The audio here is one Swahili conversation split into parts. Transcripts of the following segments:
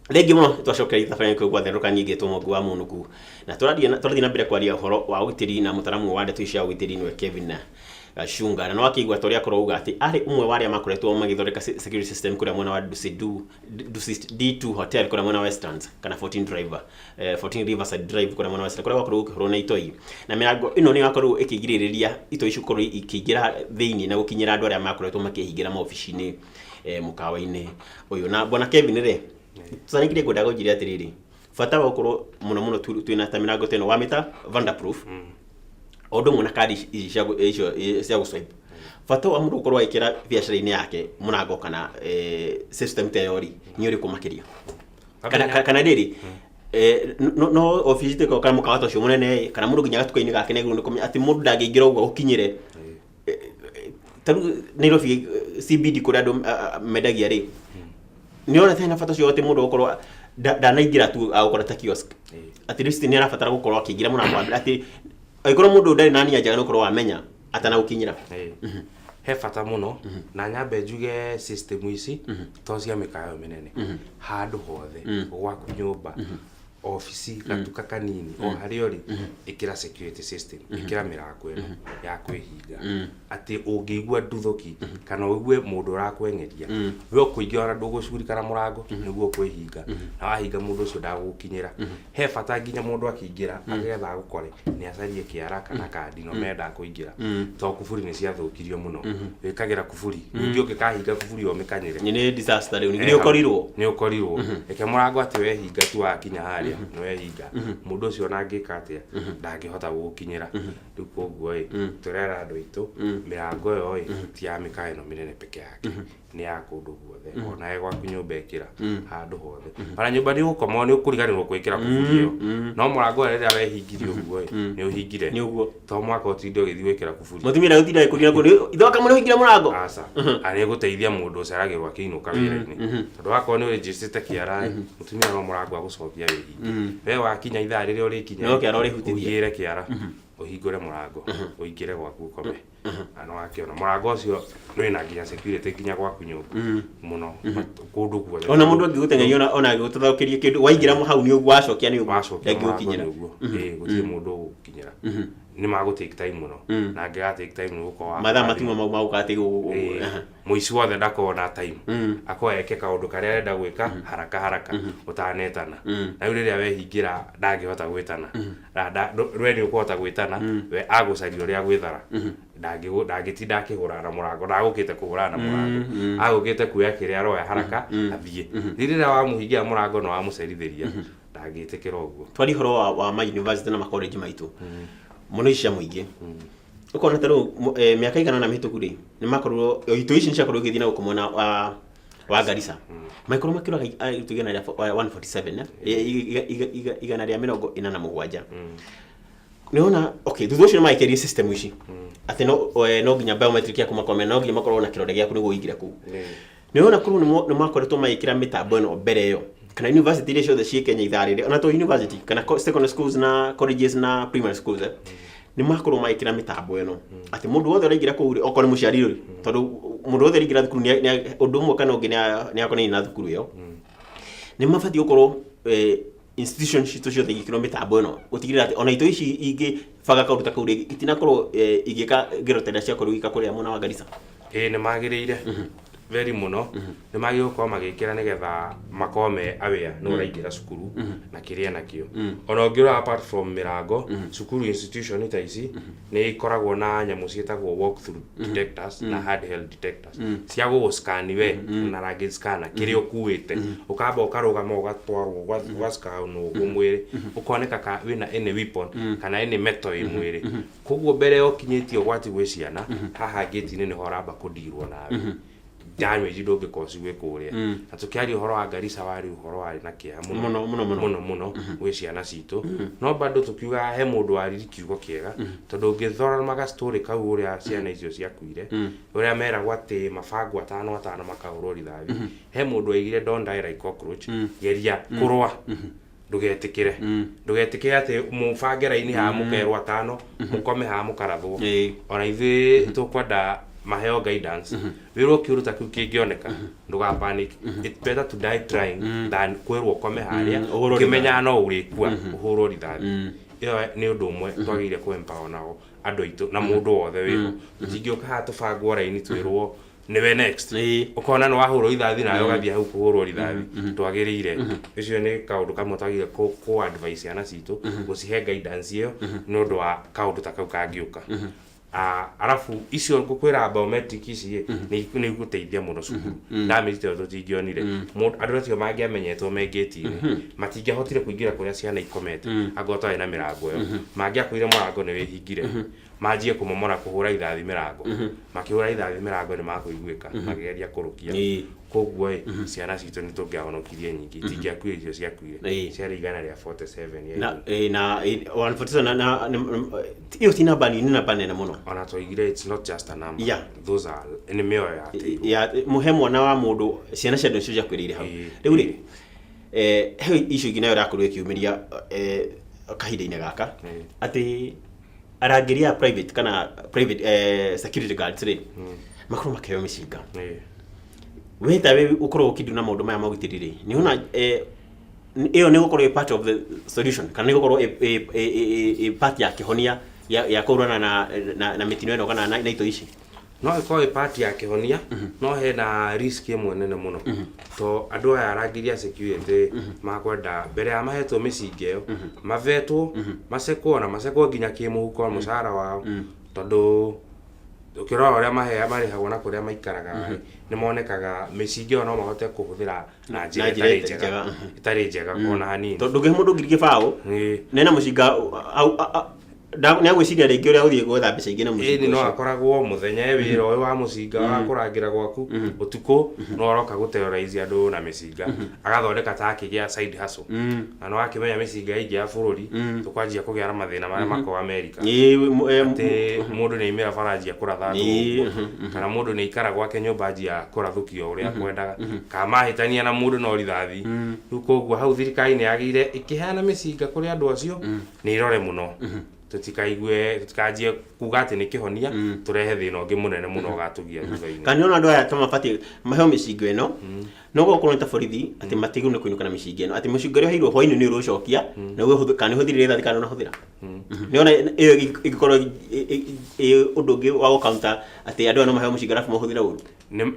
Rĩngĩ mũno twacokera thabarĩ kũ gwatherũka nyingĩ tũmongu wa mũnũku na tũrathiĩ na mbere kwaria ũhoro wa ũgitĩri na mũtaramu wa ndeto cia ũgitĩri nĩwe Kevin Gachunga na no akĩigua torĩa akorwo uga atĩ arĩ ũmwe wa arĩa makoretwo magĩthondeka security system kũrĩa mwena wa Dusit D2 Hotel kũrĩa mwena wa Westlands kana 14 Driver 14 Riverside Drive kũrĩa mwena wa Westlands kũrĩa gwakorwo gũkĩhũrwo na itoi na mĩrango ĩno nĩ yakorwo ĩkĩgirĩrĩria itoi icio gũkorwo ikĩingĩra thĩinĩ na gũkinyĩra andũ arĩa makoretwo makĩhingĩra maobici-inĩ mũkawa-inĩ ũyũ na bwana Kevin rĩ tũsanĩkire ngwenda gũnjĩra atĩrĩrĩ bata wa gũkorwo mũno twĩna ta mĩrango teno wa mĩta Vanderproof ondo mwana kadi icio cia gũswipe bata wa mũndũ gũkorwo agĩkĩra biacara-inĩ yake mũrango kana system theory nĩ ũrĩkũ makĩria kana rĩrĩ no office teko kana mũkawa ũcio mũnene kana mũndũ nginya gatuka-inĩ gake nĩ kũmenya atĩ mũndũ ndangĩingĩra ũguo ũkinyĩre Nairobi CBD kũrĩa andũ mendagia rĩ nĩ ona tena bata cio atĩ mũndũ gũkorwo ndanaingĩra tu agũkorwo ta kiosk at least nĩ arabatara gũkorwo akĩingĩra mũrango atĩ agĩkorwo mũndũ ndarĩ na nia njega gũkorwo amenya atana gũkinyĩra he bata mũno na nyambe njuge system ici to cia mĩkawa mĩnene handũ hothe gwaku nyũmba office gatuka kanini o harĩa ũrĩ ĩkĩra security system ĩkĩra mĩrango ĩno ya kwĩhinga atĩ ũngĩigua nduthoki kana ũigue mũndũ ũrakwengeria we ũkũingĩra ona ndũgũcurikana mũrango nĩguo kwĩhinga na wahinga mũndũ ũcio ndagũkinyĩra he bata nginya mũndũ akĩingĩra agetha agũkore nĩ acarie kĩara kana kandi no menda kũingĩra to kuburi nĩ ciathũkirio mũno wĩkagĩra kuburi ningĩ ũngĩkahinga kuburi o mĩkanyĩre nĩ disaster rĩu nĩ ũkorirwo reke mũrango atĩ wehinga tu wakinya harĩa no wehinga mũndũ ũcio ona angĩka atĩa ndangĩhota gũkinyĩra rĩu koguo tũrera andũ aitũ mĩrango ĩyo ti ya mĩkawa ĩno mĩnene peke yake nĩ ya kũndũ guothe ona gwaku nyũmba ĩkĩra handũ hothe ona nyũmba nĩ ũgũkoma nĩ ũkũriganĩrwo gwĩkĩra kuburi ĩyo no mũrango rĩrĩa wehingirie ũguo nĩ ũhingire to mwaka ũtinde ũgĩthiĩ gwĩkĩra kuburi mũtumia ndagũtinda gũkũria kũndũ ithoka mũno ũhingire mũrango aca arĩ gũteithia mũndũ ũceragĩrwo akĩinũka wĩra-inĩ tondũ wakorwo nĩ ũrĩnjĩcĩte kĩara mũtumia no mũrango agũcokia wĩhinge we wakinya ithaa rĩrĩa ũrĩkinya ũhingĩre kĩara ũhingũre mũrango ũingĩre gwaku ũkome na wakĩona mũrango ũcio wĩna nginya security nginya gwaku nyũmba mũno kũndũ guothe ona mũndũ angĩgũteng'eria ona angĩgũtathaũkĩria kĩndũ waingĩra hau nĩ ũguo wacokia nĩ ũguo ndangĩgũkinyĩra gũtirĩ mũndũ ũgũkinyĩra nĩ magũ take time mũno na angĩga take time nĩ gũkorwo mathaa matima mau magũka atĩ mũici wothe ndakorwo time akoeke kaũndũ karĩa arenda gwĩka haraka ũtanetana na rĩu rĩrĩa wehingĩra ndangĩhota gwĩtana we nĩ ũkũhota gwĩtana we agũcaria ũrĩa gwĩthara ndangĩtinda akĩhũrana na mũrango ndagũkĩte kũhũrana na mũrango agũkĩte kuoya kĩrĩa aroya haraka athiĩ rĩrĩa wamũhingia mũrango no wamũcerithĩria ndangĩtĩkĩra ũguo twari horo wa ma university na ma college maitũ mũno icia mũingĩ ũkona ta rĩu mĩaka igana na mĩhĩtũku rĩ nĩ makorwo itũ ici nĩ ciakorwo igĩthiĩ na gũkũ mwena wa Garissa makorwo makĩroga igana rĩa 147 igana rĩa 47 nĩona okay thutha ũcio nĩ maikĩrie system ici atĩ no nginya biometric yaku makomena no nginya makorwo na kĩrore gĩaku nĩguo ũingĩre kũu nĩona kũrũ nĩ makoretwo magĩkĩra mĩtambo ĩno mbere ĩyo kana university iria ciothe ciĩ Kenya ithaa rĩrĩ ona to university kana secondary schools na colleges na primary schools nĩ makorwo magĩkĩra mĩtambo ĩno atĩ mũndũ wothe ũraingĩra kũu okorwo nĩ mũciari rĩ tondũ mũndũ wothe ũraingĩra thukuru ũndũ ũmwe kana ũngĩ nĩ akonainie na thukuru ĩyo nĩ mabatiĩ gũkorwo institutions citũ ciothe igĩkĩrwo mĩtambo ĩno gũtigĩrĩra atĩ ona itũ ici ingĩ baga kaũndũ ta kau rĩngĩ itinakorwo igĩka ngero ta iria ciakorwo igĩka kũrĩa mwena wa Garissa nĩ magĩrĩire very muno nĩ magĩrĩirwo gũkorwo magĩkĩra nĩgetha makorwo me aware nĩ ũraingĩra cukuru na kĩrĩa nakĩo ona ũngĩrora apart from mĩrango cukuru institution ta ici nĩ ikoragwo na nyamũ ciĩtagwo walk through detectors na handheld detectors cia gũgũscan we na luggage scanner kĩrĩa ũkuĩte ũkamba ũkarũgama ũgatwarwo ũgascan mwĩrĩ ũkoneka wĩna any weapon kana any metal ĩ mwĩrĩ koguo mbere ũkinyĩtie ũgwati gwĩ ciana haha gate-inĩ nĩho ũramba kũndirwo nawe damage ndũngĩkorwo cigwĩ kũrĩa na tũkĩaria ũhoro wa Garissa warĩ ũhoro warĩ na kĩeha mũno gwĩ ciana citũ no bado tũkiuga he mũndũ warĩ kiugo kĩega tondũ ũngĩthora maga story kau ũrĩa ciana icio ciakuire ũrĩa meragwo atĩ mabango 5 makahũrwo rithathi he mũndũ aigire don't die like cockroach geria kũrũa ndũgetĩkĩre atĩ mũbange raini ha mũkerwo 5 mũkome ha mũkarathwo ona ithuĩ tũkwenda maheo guidance wiro kiuruta kiu kingioneka nduga panic it's better to die trying than kwirwo kome haria kimenya no urikua uhurwo rithathi iyo ni undu umwe twagire ku empower nao andu aitu na mundu wothe wiho tingioka ha tubangwo raini twirwo niwe next ukona no wahurwo ithathi nayo gathia hau kuhurwo rithathi twagirire icio ni kaundu kamwe twagire ku advice ana citu gucihe guidance iyo ni undu wa kaundu ta kau kangiuka arafu icio ngukwira biometric ici ni guteithia muno cukuru ndamirite tutingionire andu acio mangiamenyetwo mengitire matingihotire kuingira kuria ciana ikomete agotwa ina mirango yo mangiakuire murango ni wihingire manjie kumomora kuhura ithathi mirango makihura ithathi mirango ni makuiguika mageria kurukia koguo ciana citu ni tungiahonokirie nyingi tingiakuire icio ciakuire ciari igana ria 47 na 147 na iyo ti namba ni namba nene muno ona toigire it's not just a number those are in mioyo ya muhe mwana wa mundu ciana cia ndocio ciakwirire hau riu ri he icio ingine irakorwo ikiumiria kahinda-ini gaka ati arangiria private kana private security guards ri makorwo makiheo micinga weta we ukorwo ukinduna maundu maya magwitirire ni ona iyo ni gukorwo part of the solution kana ni gukorwo part ya kihonia ya kurana na mitino eno kana na ito ici no iko part ya kihonia no he na risk imwe nene muno to andu aya arangiria security makwenda mbere ya mahetwo micinga iyo mavetwo macekwo nginya kimuhuko mucara wao tondu ukirora uria mahea marihagwo na kuria maikaraga ni monekaga micinga no mahote kuhuthira na njira itari njega ona hanini tondu ngi mundu ngirige bao nena mucinga ni agwiciria ringi uria uthie gwetha mbeca ingĩ na mucinga ni no akoragwo muthenya wira uyu wa mucinga wa kurangira gwaku utuko no aroka guterrorize andu na micinga agathondeka ta akigia side hustle na no akimenya micinga ingi ya bururi tukwanjia kugiara mathina maria mako America ati mundu ni imira faranjia kuratha kana mundu ni ikara gwake nyumba njia kurathukio uria kwendaga kama hitania na mundu no rithathi ruko hau thirikari ni yagire ikiheana micinga kuri andu acio ni irore muno tutikaijue kuga ati ni kihonia turehe thina ungi munene muno gatugia thutha-ini kana ona andu aya tamabati maheo micinga ino no gukorwo ni ta borithi ati matigu ni kuinuka na micinga ino ati mucinga rio hairwo hwaini ni urucokia na we kana huthirire thathi kana unahuthira ni ona iyo igikorwo undu ungi wa counter ati andu ano maheo micinga rafu mahuthira uru ni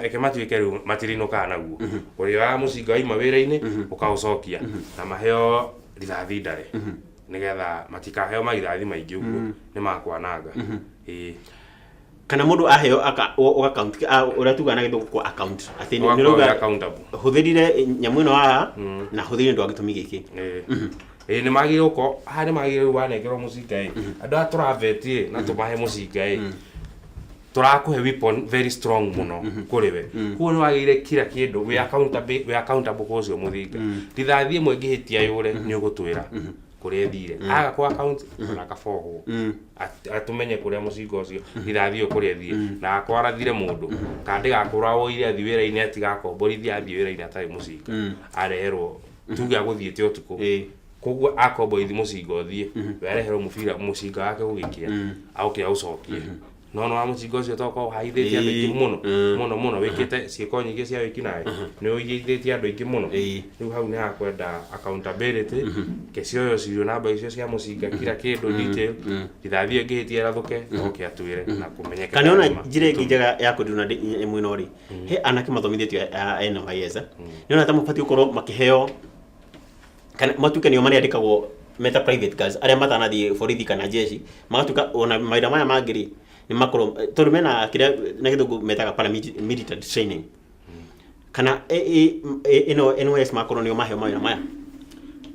ekema tuike riu matirinuka naguo uri wa mucinga ima wira-ini ukaucokia na maheo rithathi ndare nigetha matikaheo maithathi maingi uguo ni makwananga kana mundu aheo account uria tugana githuko kwa account ati ni ruga huthirire nyamu ino haha na huthirire ndo agitumi giki ni magire uko hari magire wanengerwo mucinga andu aturavetie na tumahe mucinga turakuhe weapon very strong muno kuriwe kuo ni wagire kila kindu we accountable kucio muthinga rithathi imwe ngihitia yure ni ugutwira kuria thire aga kwa account na kafogo atumenye kuria mucinga ucio rithathi kuria thire na akwarathire mundu kandi gakura woire athi wira-ini atigakomborithia athi wira-ini atari mucinga areherwo tuge aguthiete utuku koguo akomboithi mucinga uthie wereherwo mucinga wake gugikia auke aucokie no wa mucinga ucio toko haithitie andu aingi muno wikite ciiko nyingi cia wiki nae ni uigithitie andu aingi muno riu hau ni hakwenda accountability kecio cio namba icio cia mucinga kila kindu detail ithathie ngihitie rathuke oke atwire na kumenyeka kana ona njira ingi njega ya kuduna mwino ri he anake mathomithitio eno hayeza ni ona tamufati ukorwo makiheo kana matuke ni omari andikagwo meta private guards aria matanathie borithi kana jeshi magatuka ona maida maya mangiri ni makoro torumena kira na githugu metaga paramilitary training kana ino NYS makoro ni maheo maya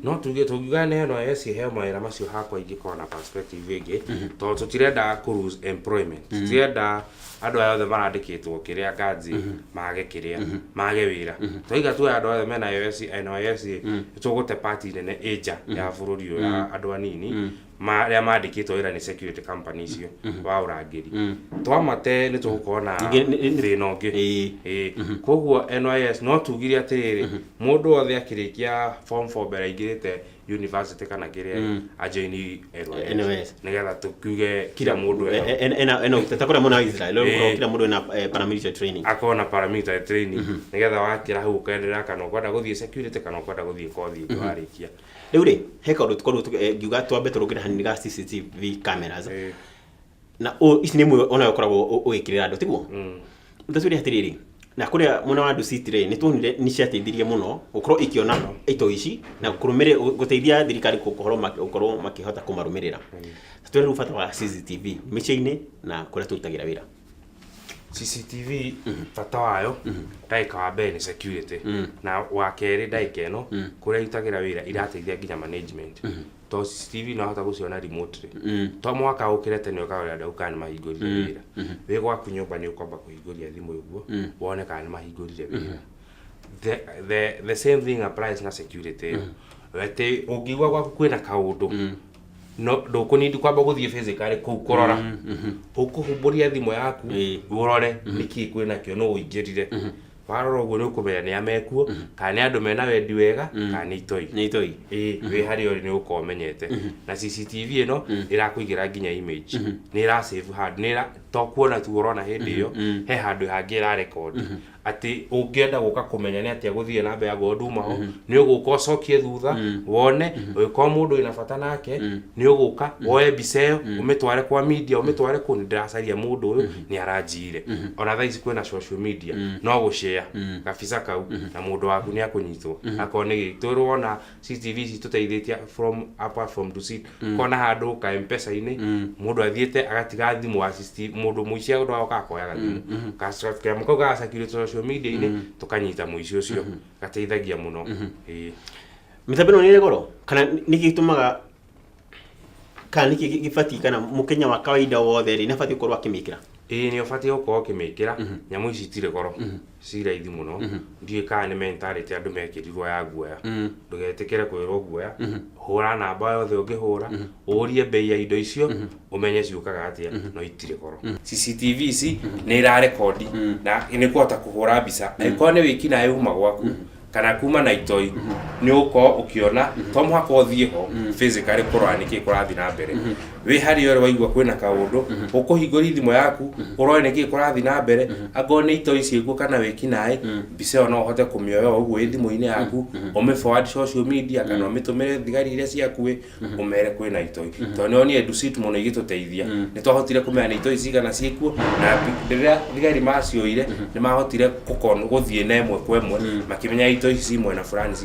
no tugiuga no yesi heo mawira macio hakwa ingikora na perspective ingi to tutirenda ku lose employment tutirenda andu aya othe marandikitwo kiria ngaji mage kiria mage wira toiga tu andu othe mena NYS tugute party nene eja ya bururi ya andu anini maria mandikitwo wira ni security companies io wa urangiri twamate ni tukona thina ungi koguo NYS no tugire atiriri mundu othe akirikia form 4 bere ingirite university kana kiria ajoini NOS nigetha tukuge kila mundu ena tatakora mona Israel leo kila mundu ena paramilitary training akona paramilitary training nigetha wakira hau ukaendelea kana ukwenda guthie security kana ukwenda guthie kothi warikia riu ri heka undu tukorwo ngiuga twambe turugire hanini ga CCTV cameras na ici ni mwe ona ukoragwo ugikirira andu tiguo ndasuri hatiriri na kuria mwana wa Ducitire ni tuonire ni ciateithirie muno ukorwo ikiona ito ici na kurumire guteithia thirikari gukorwo makihota kumarumirira twere rufata wa CCTV miche-ini na kuria turutagira wira CCTV fata wayo ndaika wa mbere ni security na wa keri ndaika eno kuria itagira wira irateithia nginya management to CCTV no hota guciona remotely to mwaka ukirete ni ukaura nda ukani mahingurire wira we gwaku nyumba ni ukomba kuhinguria thimu uguo wone kana ni mahingurire wira the same thing applies na security wete ungigwa gwaku kwina kaundu no ndukunindi kwamba guthie physically kurora ukuhumburia thimu yaku urore niki kwina kio no uingirire warora uguo ni ukumenya ni amekuo kana andu mena wendi wega kana itoi we hari ori ni ukomenyete na CCTV ino irakuigira nginya image ni ira save hard ni ira to kuona tu urona hindi iyo he handu hangira record ati ungienda guka kumenya ni atia guthie na mbere goduma ho ni uguka ucokie thutha wone uko mundu ina bata nake ni uguka woe biseyo umetware kwa media umetware ku ndiracaria mundu uyu ni aranjire ona thaici kwina social media no gushare kabisa kau na mundu waku ni akunyitwo akone gitwirwona CCTV cituteithitie apart from Ducit kona handu ka M-Pesa ini mundu athiete agatiga thimu wa CCTV mundu muicia ndo akakoya thimu kasofika muko ga security social media ini tukanyita muici ucio gateithagia muno mitabino ni goro kana nikitumaga kana nikifati kana mukenya wa kawaida wothe ri nafati ukorwo akimikira ni ofati uko kimikira nyamu ici tire goro cira ithi muno ndie kana mentality andu mekirirwo ya guoya ndugetekere kwirwo guoya hura namba yothe ungihura urie bei ya indo icio umenye ciukaga atia no itire goro CCTV ici ni ira record na ni kuhota kuhura mbica iko ni wiki na yuma gwaku kana kuma na itoi ni uko ukiona to mwaka uthie ho physically kurani ki kurathi na mbere we hari yore waigwa kwina kaundu ukuhinguri thimo yaku urone ki kurathi na mbere agone itoi ciiguo kana wiki nae mbica no hote kumioyo uguo thimo-ini yaku ume forward social media kana umitumire thigari iria ciaku umere kwina itoi to ni oni Ducit muno igituteithia ni twahotire kumenya itoi cigana ciikuo na rĩrĩa thigari macioire ni mahotire guthie na emwe kwa emwe makimenya itoi si mwena fulani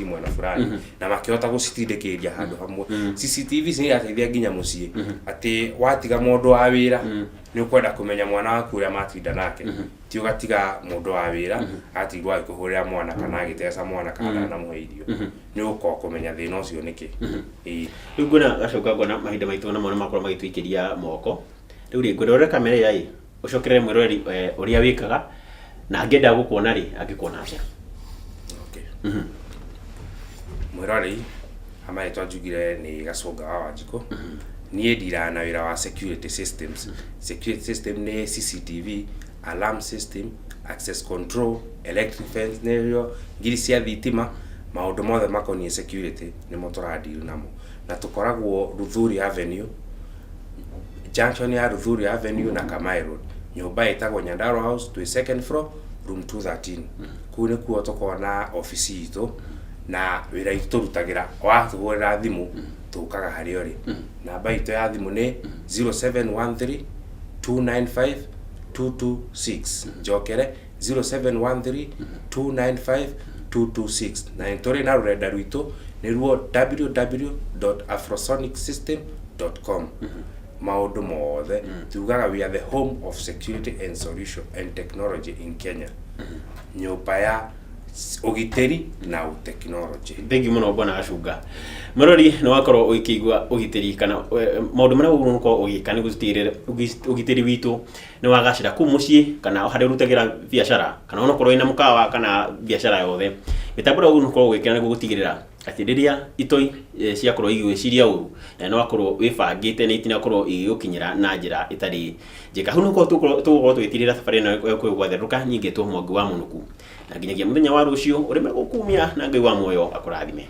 na makihota gucitindikiria handu hamwe CCTV ni irateithia nginya mucie ati watiga mundu wa wira ni ukwenda kumenya mwana waku uria matinda nake ti ugatiga mundu wa wira atigwa kuhurira mwana kana agitesa mwana kana na muheirio ni uko kumenya thina ucio niki riu ngona gacoka ngona mahinda maitu na mwana makoro magitwikiria moko riu ri ngorore kamera yai ucokerere mwirori uria wikaga na ngenda gukuona ri angikuona atia mwirori ama etwajugire ni Gacunga wa Wanjiko nie ndira na wira wa security systems ni CCTV alarm system access control electric fence nerio ngiri cia thitima maundu mothe makonie security ni motoradiru namo na tukoragwo Ruthuri Avenue junction ya Ruthuri Avenue na Kamai Road nyumba itagwo Nyandarua House to second floor room 213 kune kuo tokona ofisi itu na wira itu turutagira wa tuhurira thimu tukaga hari ori namba itu ya thimu ni 0713 295 226 jokere 0713 295 226 na ntori na rurenda rwitu ni ruo www.afrosonicsystem.com maundu mothe tugaga we are the home of security and solution and technology in Kenya nyumba ya ugiteri na technology. Thank you muno bwana Gacunga. Marori no wakorwo ukigwa ugiteri kana maundu mara uguruko ugika ni gutirire ugiteri witu ni wagacira ku mucii kana hare rutagira biashara kana ono korwo ina mukawa kana biashara yothe mitabura uguruko ugikira ni gutigirira ati riria itoi cia korwo igwiciria uru no wakorwo wibangite ni itina korwo igukinyira na njira itari njika hunu ko tukorwo twitirira safari na kwigwatheruka nyingi tu mwangu wa munuku na nginyagia muthenya wa rucio urime gukumia na ngai wa moyo akurathime.